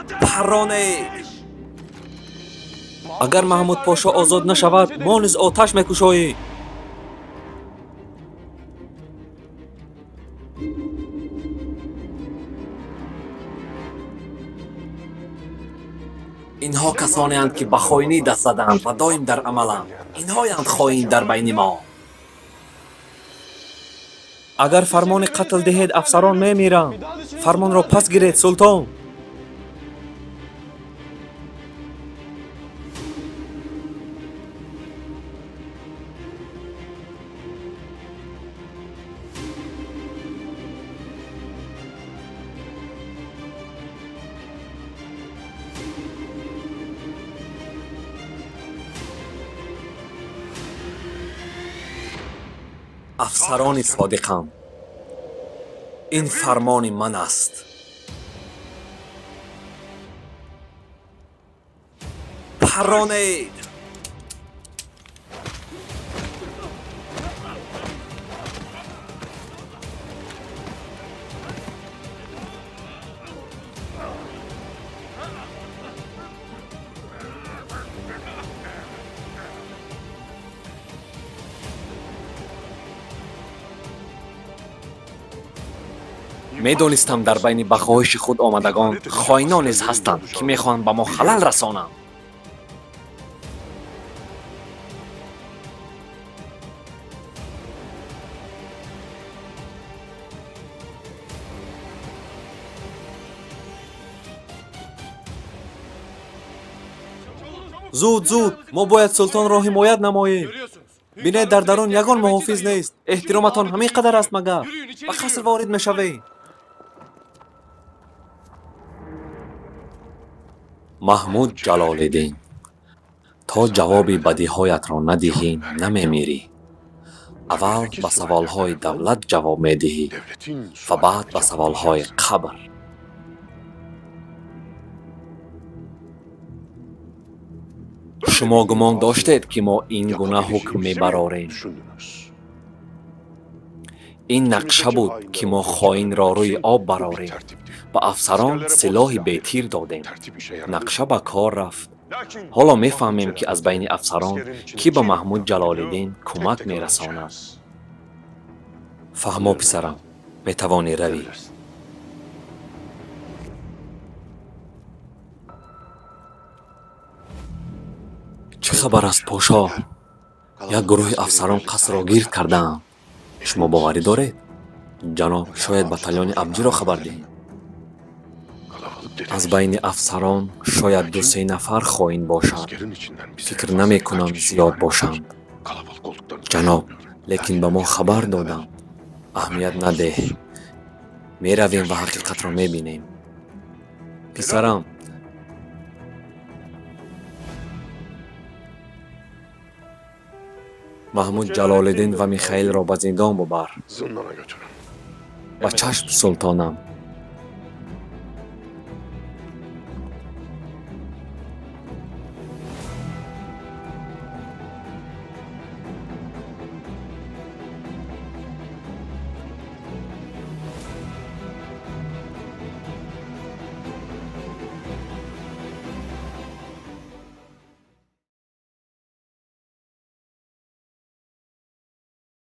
پرانید. اگر محمود پاشا آزاد نشود ما نیز آتش میکشاییم. اینها کسانی اند که به خائنی دست زدند و دایم در عملند. اینهایند خائن در بین ما. اگر فرمان قتل دهید افسران میمیرند. فرمان را پس گیرید سلطان. افسران صادقم، این فرمان من است. پرانید. میدانستم در بین به خواهش خود آمدگان خائنان نیز هستند که میخواهند به ما خلل رسانند. زود زود ما باید سلطان را حمایت نماییم. بینید در درون یگان محافظ نیست. احترامتان همین قدر است مگر؟ به قصر وارد میشوید. محمود جلال‌الدین، تا جواب بدیهایت را ندهی نمیمیری. اول به سوالهای دولت جواب میدهی و بعد به سوالهای قبر. شما گمان داشتید که ما این گونه حکم میبراریم. این نقشه بود که ما خائن را روی آب براریم. به افسران سلاح بی‌تیر دادیم. نقشه به کار رفت. حالا میفهمیم که از بین افسران کی به محمود جلال‌الدین کمک میرساند. فهمو پسرم، میتوانی روی. چه خبر است پاشا؟ یک گروه افسران قصر را گیر کردند. شما باوری دارید؟ جناب شاید بتالیون ابجی را خبر دهید. از بین افسران شاید 2-3 نفر خائن باشد. فکر نمی کنم زیاد باشند. جناب لیکن به ما خبر دادند. اهمیت نده. می رویم و حقیقت را می بینیم. پسرم، محمود جلال‌الدین و میخائیل را به زندان ببر. به چشم سلطانم.